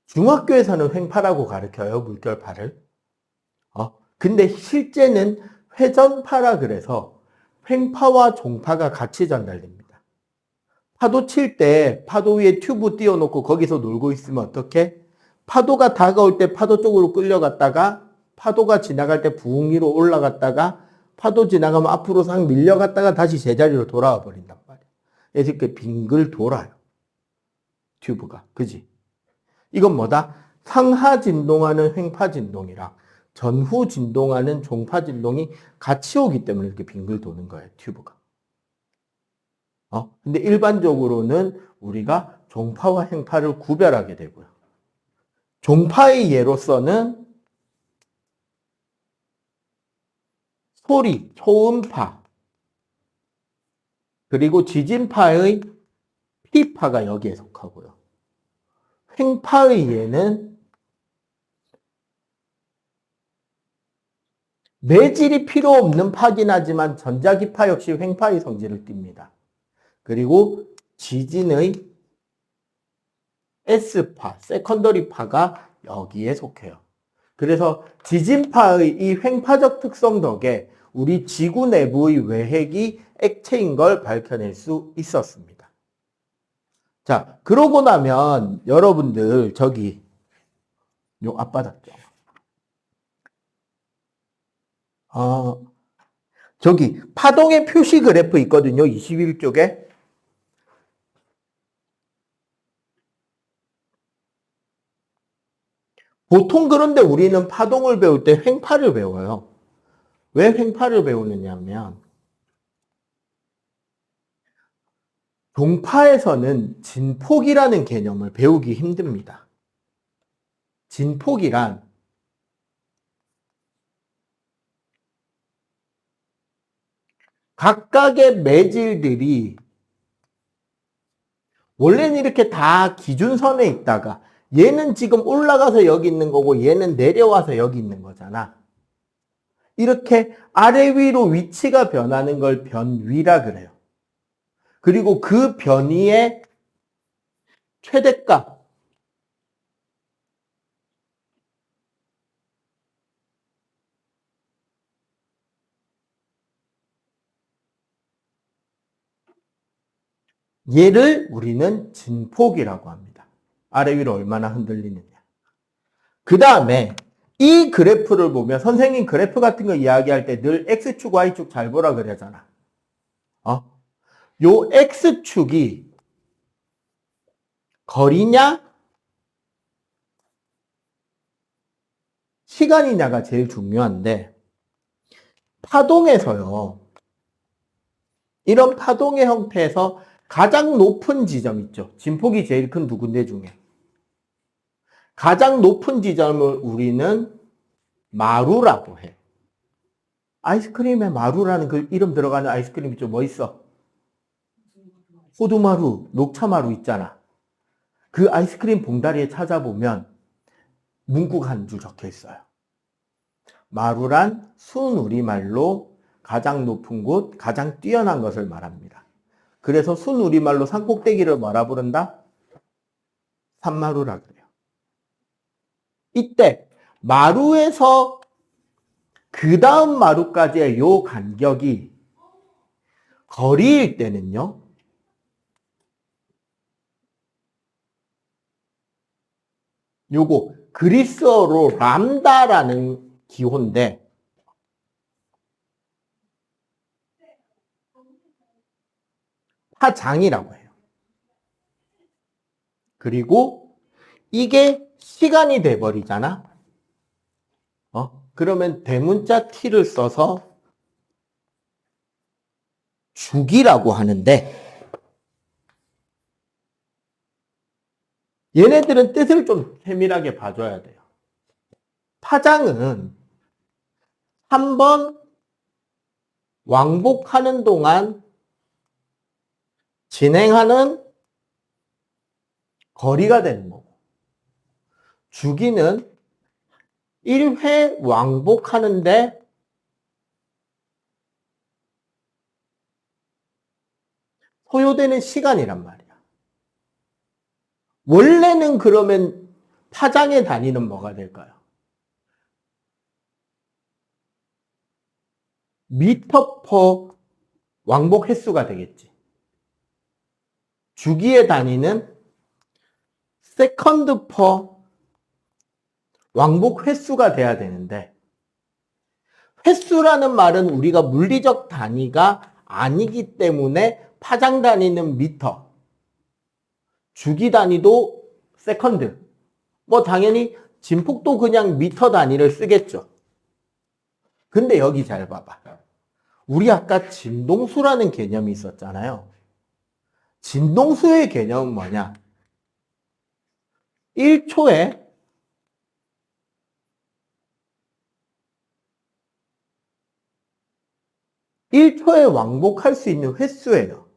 중학교에서는 횡파라고 가르쳐요. 물결파를. 근데 실제는 회전파라 그래서 횡파와 종파가 같이 전달됩니다. 파도 칠 때 파도 위에 튜브 띄워놓고 거기서 놀고 있으면 어떻게? 파도가 다가올 때 파도 쪽으로 끌려갔다가 파도가 지나갈 때 붕 위로 올라갔다가 파도 지나가면 앞으로 싹 밀려갔다가 다시 제자리로 돌아와 버린단 말이야. 그래서 이렇게 빙글 돌아요. 튜브가. 그지? 이건 뭐다? 상하 진동하는 횡파 진동이랑 전후 진동하는 종파 진동이 같이 오기 때문에 이렇게 빙글 도는 거예요. 튜브가. 근데 일반적으로는 우리가 종파와 횡파를 구별하게 되고요. 종파의 예로서는 소리, 초음파, 그리고 지진파의 P파가 여기에 속하고요. 횡파의 얘는 매질이 필요 없는 파긴 하지만 전자기파 역시 횡파의 성질을 띱니다. 그리고 지진의 S파, 세컨더리파가 여기에 속해요. 그래서 지진파의 이 횡파적 특성 덕에 우리 지구 내부의 외핵이 액체인 걸 밝혀낼 수 있었습니다. 자, 그러고 나면 여러분들 저기 요 앞바닥죠. 저기 파동의 표시 그래프 있거든요. 21쪽에. 보통 그런데 우리는 파동을 배울 때 횡파를 배워요. 왜 횡파를 배우느냐면 동파에서는 진폭이라는 개념을 배우기 힘듭니다. 진폭이란 각각의 매질들이 원래는 이렇게 다 기준선에 있다가 얘는 지금 올라가서 여기 있는 거고 얘는 내려와서 여기 있는 거잖아. 이렇게 아래 위로 위치가 변하는 걸 변위라 그래요. 그리고 그 변위의 최대값, 얘를 우리는 진폭이라고 합니다. 아래 위로 얼마나 흔들리느냐. 그 다음에 이 그래프를 보면 선생님 그래프 같은 거 이야기할 때 늘 X축, Y축 잘 보라 그러잖아. 요 X축이 거리냐 시간이냐가 제일 중요한데 파동에서요. 이런 파동의 형태에서 가장 높은 지점 있죠. 진폭이 제일 큰 두 군데 중에. 가장 높은 지점을 우리는 마루라고 해. 아이스크림에 마루라는 그 이름 들어가는 아이스크림 있죠. 뭐 있어? 호두마루, 녹차마루 있잖아. 그 아이스크림 봉다리에 찾아보면 문구가 한 줄 적혀 있어요. 마루란 순우리말로 가장 높은 곳, 가장 뛰어난 것을 말합니다. 그래서 순우리말로 산꼭대기를 뭐라 부른다? 산마루라 그래요. 이때 마루에서 그 다음 마루까지의 요 간격이 거리일 때는요. 요거 그리스어로 람다라는 기호인데 파장이라고 해요. 그리고 이게 시간이 돼버리잖아. 그러면 대문자 t를 써서 주기라고 하는데 얘네들은 뜻을 좀 세밀하게 봐줘야 돼요. 파장은 한 번 왕복하는 동안 진행하는 거리가 되는 거고 주기는 1회 왕복하는데 소요되는 시간이란 말이야. 원래는 그러면 파장의 단위는 뭐가 될까요? 미터 퍼 왕복 횟수가 되겠지. 주기의 단위는 세컨드 퍼 왕복 횟수가 돼야 되는데 횟수라는 말은 우리가 물리적 단위가 아니기 때문에 파장 단위는 미터, 주기 단위도 세컨드, 뭐 당연히 진폭도 그냥 미터 단위를 쓰겠죠. 근데 여기 잘 봐봐. 우리 아까 진동수라는 개념이 있었잖아요. 진동수의 개념은 뭐냐? 1초에 1초에 왕복할 수 있는 횟수예요.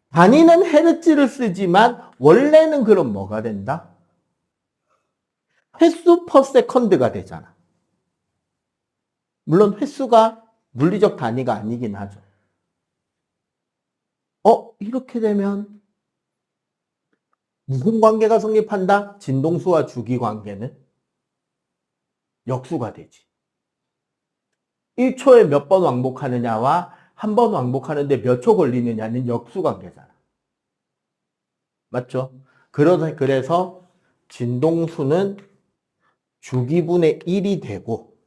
단위는 헤르츠를 쓰지만 원래는 그럼 뭐가 된다? 횟수 퍼 세컨드가 되잖아. 물론 횟수가 물리적 단위가 아니긴 하죠. 이렇게 되면 무슨 관계가 성립한다? 진동수와 주기 관계는 역수가 되지. 1초에 몇 번 왕복하느냐와 한 번 왕복하는데 몇 초 걸리느냐는 역수 관계잖아. 맞죠? 그래서 진동수는 주기분의 1이 되고,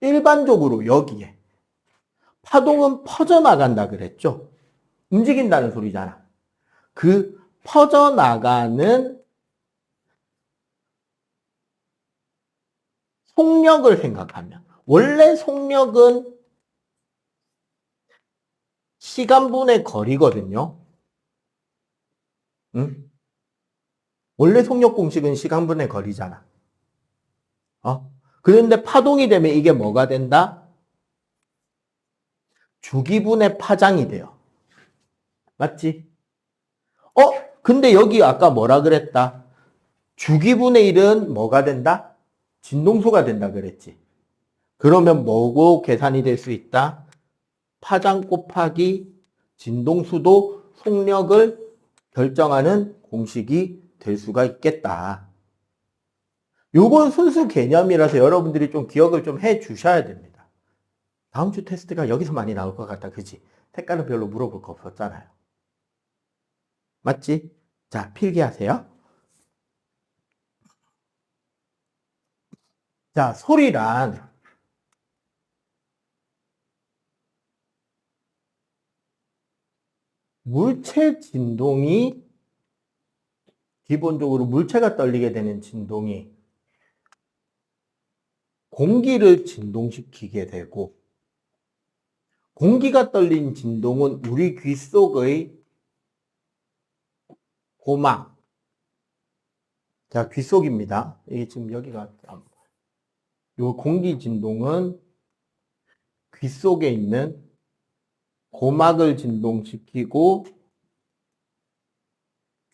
일반적으로 여기에 파동은 퍼져나간다 그랬죠? 움직인다는 소리잖아. 그 퍼져나가는 속력을 생각하면, 원래 속력은 시간분의 거리거든요. 응? 원래 속력 공식은 시간분의 거리잖아. 그런데 파동이 되면 이게 뭐가 된다? 주기분의 파장이 돼요. 맞지? 근데 여기 아까 뭐라 그랬다? 주기분의 1은 뭐가 된다? 진동수가 된다 그랬지. 그러면 뭐고 계산이 될 수 있다? 파장 곱하기 진동수도 속력을 결정하는 공식이 될 수가 있겠다. 요건 순수 개념이라서 여러분들이 좀 기억을 좀 해 주셔야 됩니다. 다음 주 테스트가 여기서 많이 나올 것 같다. 그치? 색깔은 별로 물어볼 거 없었잖아요. 맞지? 자, 필기하세요. 자, 소리란 물체 진동이 기본적으로 물체가 떨리게 되는 진동이 공기를 진동시키게 되고, 공기가 떨린 진동은 우리 귀 속의 고막, 자, 귀 속입니다. 이게 지금 여기가, 요 공기 진동은 귀 속에 있는 고막을 진동시키고,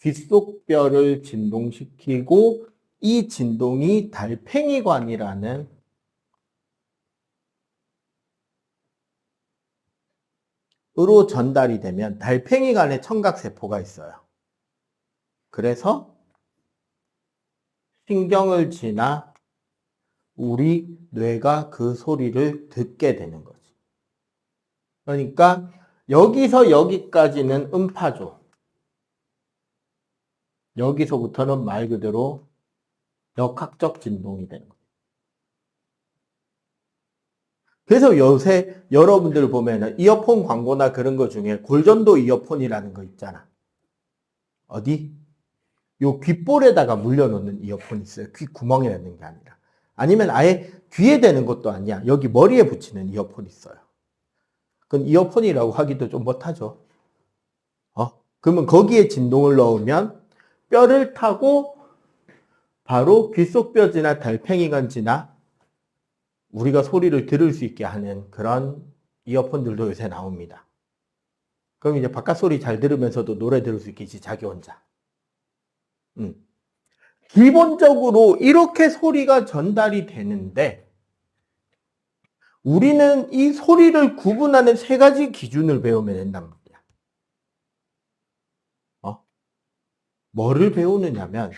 귓속뼈를 진동시키고, 이 진동이 달팽이관이라는 으로 전달이 되면 달팽이관에 청각세포가 있어요. 그래서 신경을 지나 우리 뇌가 그 소리를 듣게 되는 거지. 그러니까 여기서 여기까지는 음파죠. 여기서부터는 말 그대로 역학적 진동이 되는 거예요. 그래서 요새 여러분들 보면은 이어폰 광고나 그런 거 중에 골전도 이어폰이라는 거 있잖아. 어디? 요 귓볼에다가 물려놓는 이어폰 있어요. 귀 구멍에 넣는 게 아니라. 아니면 아예 귀에 대는 것도 아니야. 여기 머리에 붙이는 이어폰 있어요. 그건 이어폰이라고 하기도 좀 못하죠. 그러면 거기에 진동을 넣으면 뼈를 타고 바로 귓속뼈지나 달팽이관 지나 우리가 소리를 들을 수 있게 하는 그런 이어폰들도 요새 나옵니다. 그럼 이제 바깥 소리 잘 들으면서도 노래 들을 수 있겠지, 자기 혼자. 기본적으로 이렇게 소리가 전달이 되는데 우리는 이 소리를 구분하는 세 가지 기준을 배우면 된단 말이야. 뭐를 배우느냐면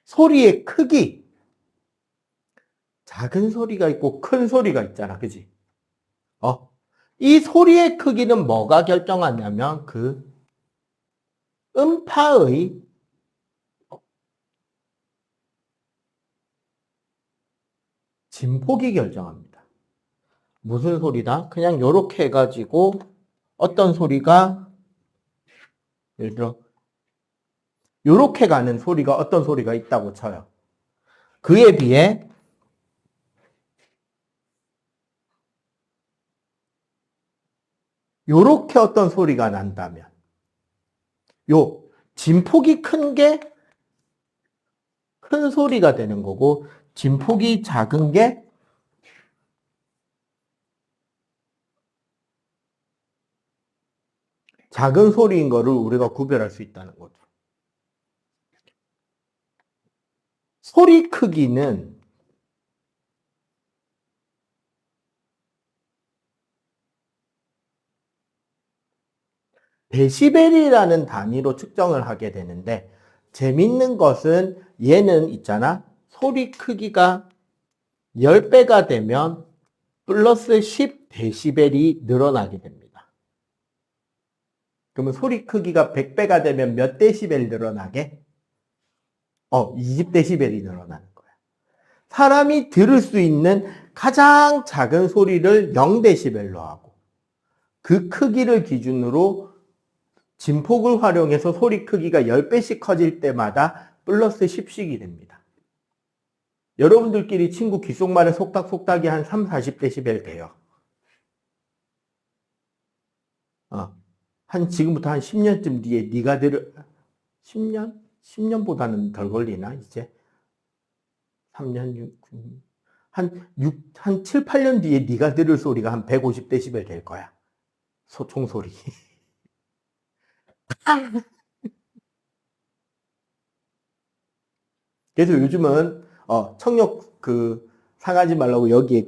소리의 크기, 작은 소리가 있고 큰 소리가 있잖아. 그지? 이 소리의 크기는 뭐가 결정하냐면 그 음파의 진폭이 결정합니다. 무슨 소리다? 그냥 이렇게 해가지고 어떤 소리가 예를 들어 이렇게 가는 소리가 어떤 소리가 있다고 쳐요. 그에 비해 이렇게 어떤 소리가 난다면 요 진폭이 큰 게 큰 소리가 되는 거고 진폭이 작은 게 작은 소리인 거를 우리가 구별할 수 있다는 거죠. 소리 크기는 데시벨이라는 단위로 측정을 하게 되는데 재밌는 것은 얘는 있잖아. 소리 크기가 10배가 되면 플러스 10데시벨이 늘어나게 됩니다. 그러면 소리 크기가 100배가 되면 몇 데시벨 늘어나게? 20데시벨이 늘어나는 거야. 사람이 들을 수 있는 가장 작은 소리를 0데시벨로 하고 그 크기를 기준으로 진폭을 활용해서 소리 크기가 10배씩 커질 때마다 플러스 10씩이 됩니다. 여러분들끼리 친구 귓속말에 속닥속닥이 한 3, 40데시벨 돼요. 지금부터 한 10년쯤 뒤에 네가 들을 10년? 10년보다는 덜 걸리나 이제? 3년, 6, 한 7, 8년 뒤에 네가 들을 소리가 한 150데시벨 될 거야. 총소리. 그래서 요즘은 청력 상하지 말라고 여기에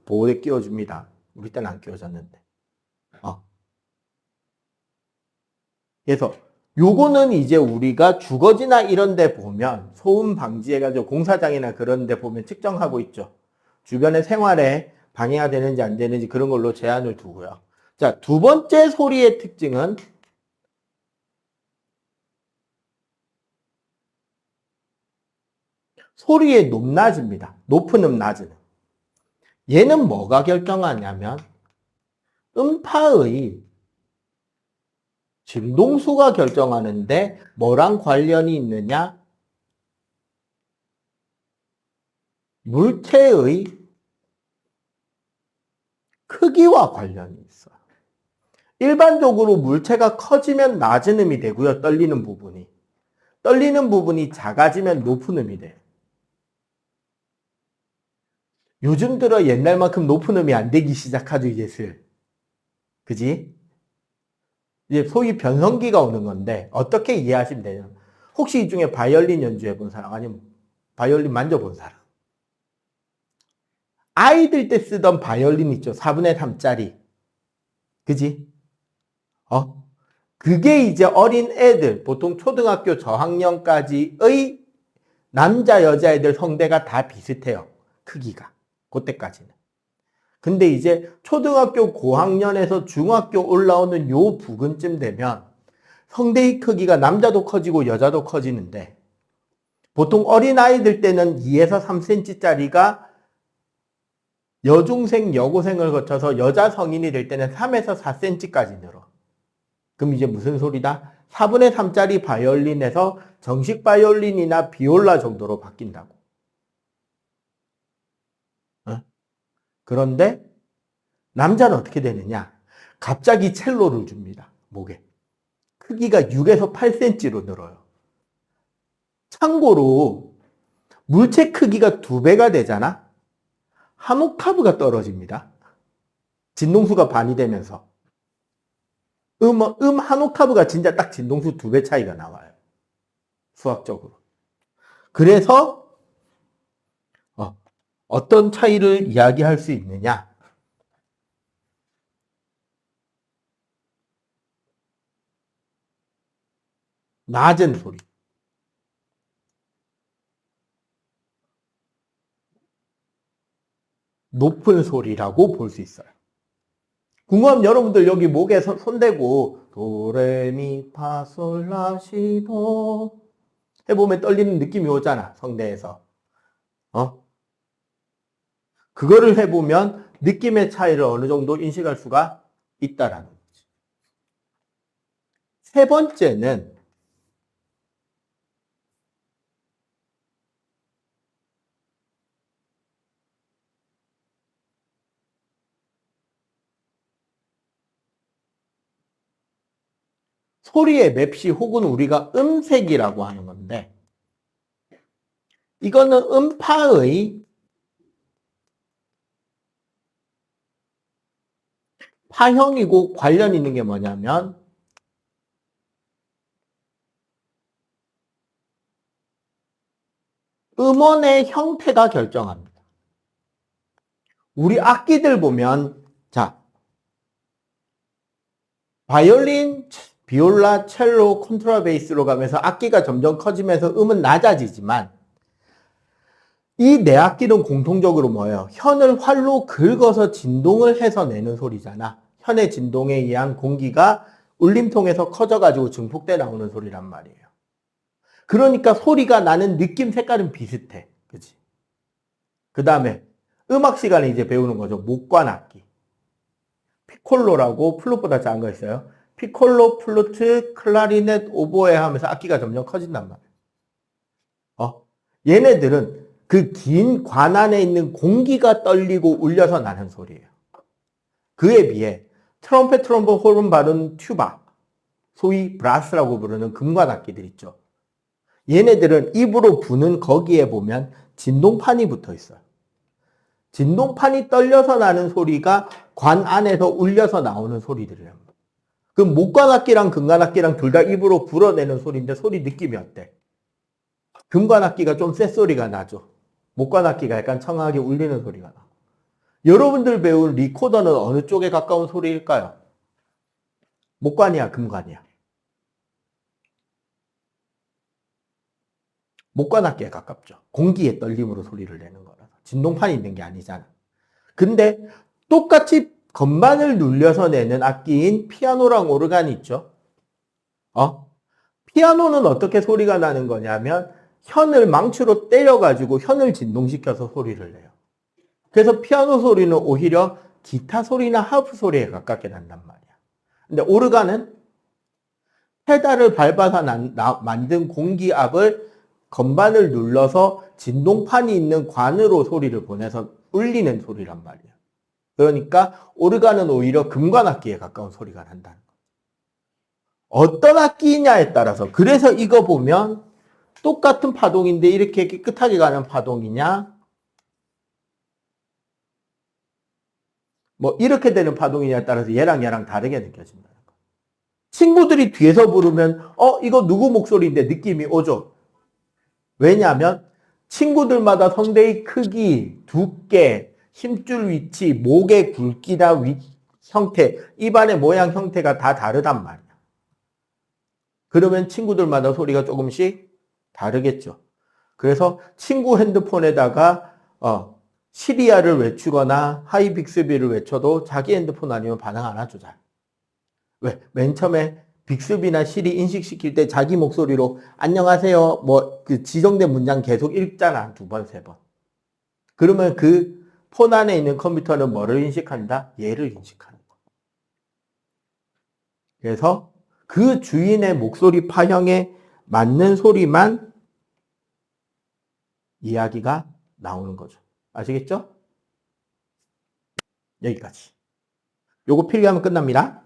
보호대 끼워줍니다. 우리 때는 안 끼워졌는데. 그래서 요거는 이제 우리가 주거지나 이런 데 보면 소음 방지해가지고 공사장이나 그런 데 보면 측정하고 있죠. 주변의 생활에 방해가 되는지 안 되는지 그런 걸로 제한을 두고요. 자, 두 번째 소리의 특징은 소리의 높낮입니다. 높은 음, 낮은 음. 얘는 뭐가 결정하냐면 음파의 진동수가 결정하는데 뭐랑 관련이 있느냐? 물체의 크기와 관련이 있어요. 일반적으로 물체가 커지면 낮은 음이 되고요. 떨리는 부분이. 떨리는 부분이 작아지면 높은 음이 돼요. 요즘 들어 옛날만큼 높은 음이 안 되기 시작하죠, 이제 슬. 그지? 이제 소위 변성기가 오는 건데 어떻게 이해하시면 되냐면 혹시 이 중에 바이올린 연주해 본 사람 아니면 바이올린 만져본 사람 아이들 때 쓰던 바이올린 있죠. 4분의 3짜리. 그지? 그게 이제 어린 애들, 보통 초등학교 저학년까지의 남자, 여자애들 성대가 다 비슷해요. 크기가. 그때까지는. 근데 이제 초등학교 고학년에서 중학교 올라오는 요 부근쯤 되면 성대의 크기가 남자도 커지고 여자도 커지는데 보통 어린아이들 때는 2에서 3cm짜리가 여중생, 여고생을 거쳐서 여자 성인이 될 때는 3에서 4cm까지 늘어. 그럼 이제 무슨 소리다? 4분의 3짜리 바이올린에서 정식 바이올린이나 비올라 정도로 바뀐다고. 그런데 남자는 어떻게 되느냐? 갑자기 첼로를 줍니다. 목에. 크기가 6에서 8cm로 늘어요. 참고로 물체 크기가 2배가 되잖아? 한 옥타브가 떨어집니다. 진동수가 반이 되면서. 한 옥타브가 진짜 딱 진동수 2배 차이가 나와요. 수학적으로. 그래서 어떤 차이를 이야기할 수 있느냐? 낮은 소리. 높은 소리라고 볼 수 있어요. 궁금하면 여러분들 여기 목에 손대고 도레미파솔라시도 해보면 떨리는 느낌이 오잖아. 성대에서. 그거를 해보면 느낌의 차이를 어느 정도 인식할 수가 있다라는 거지. 세 번째는 소리의 맵시 혹은 우리가 음색이라고 하는 건데, 이거는 음파의 파형이고 관련 있는 게 뭐냐면 음원의 형태가 결정합니다. 우리 악기들 보면 자, 바이올린, 비올라, 첼로, 콘트라베이스로 가면서 악기가 점점 커지면서 음은 낮아지지만 이 네 악기는 공통적으로 뭐예요? 현을 활로 긁어서 진동을 해서 내는 소리잖아. 현의 진동에 의한 공기가 울림통에서 커져가지고 증폭돼 나오는 소리란 말이에요. 그러니까 소리가 나는 느낌, 색깔은 비슷해. 그치? 그 다음에 음악 시간에 이제 배우는 거죠. 목관악기. 피콜로라고 플룻보다 작은 거 있어요. 피콜로, 플루트, 클라리넷, 오보에 하면서 악기가 점점 커진단 말이에요. 얘네들은 그 긴 관 안에 있는 공기가 떨리고 울려서 나는 소리예요. 그에 비해 트럼펫, 트럼본, 호른, 바른, 튜바, 소위 브라스라고 부르는 금관 악기들 있죠. 얘네들은 입으로 부는 거기에 보면 진동판이 붙어 있어요. 진동판이 떨려서 나는 소리가 관 안에서 울려서 나오는 소리들이에요. 그럼 목관악기랑 금관악기랑 둘 다 입으로 불어내는 소리인데 소리 느낌이 어때? 금관악기가 좀 쇳소리가 나죠. 목관악기가 약간 청아하게 울리는 소리가 나. 여러분들 배운 리코더는 어느 쪽에 가까운 소리일까요? 목관이야, 금관이야? 목관악기에 가깝죠. 공기의 떨림으로 소리를 내는 거라서. 진동판이 있는 게 아니잖아. 근데 똑같이 건반을 눌려서 내는 악기인 피아노랑 오르간이 있죠. 피아노는 어떻게 소리가 나는 거냐면 현을 망치로 때려가지고 현을 진동시켜서 소리를 내요. 그래서 피아노 소리는 오히려 기타 소리나 하프 소리에 가깝게 난단 말이야. 근데 오르간은 페달을 밟아서 만든 공기압을 건반을 눌러서 진동판이 있는 관으로 소리를 보내서 울리는 소리란 말이야. 그러니까 오르간은 오히려 금관악기에 가까운 소리가 난다는 거야. 어떤 악기냐에 따라서. 그래서 이거 보면 똑같은 파동인데 이렇게 깨끗하게 가는 파동이냐, 뭐 이렇게 되는 파동이냐에 따라서 얘랑 다르게 느껴진다는 거야. 친구들이 뒤에서 부르면 이거 누구 목소리인데 느낌이 오죠. 왜냐하면 친구들마다 성대의 크기, 두께, 힘줄 위치, 목의 굵기나 형태, 입안의 모양 형태가 다 다르단 말이야. 그러면 친구들마다 소리가 조금씩 다르겠죠. 그래서 친구 핸드폰에다가 시리아를 외치거나 하이빅스비를 외쳐도 자기 핸드폰 아니면 반응 안 하죠. 잘. 왜? 맨 처음에 빅스비나 시리 인식시킬 때 자기 목소리로 안녕하세요 뭐 그 지정된 문장 계속 읽잖아. 2번, 3번. 그러면 그 폰 안에 있는 컴퓨터는 뭐를 인식한다? 얘를 인식하는 거. 그래서 그 주인의 목소리 파형에 맞는 소리만 이야기가 나오는 거죠. 아시겠죠? 여기까지. 요거 필기하면 끝납니다.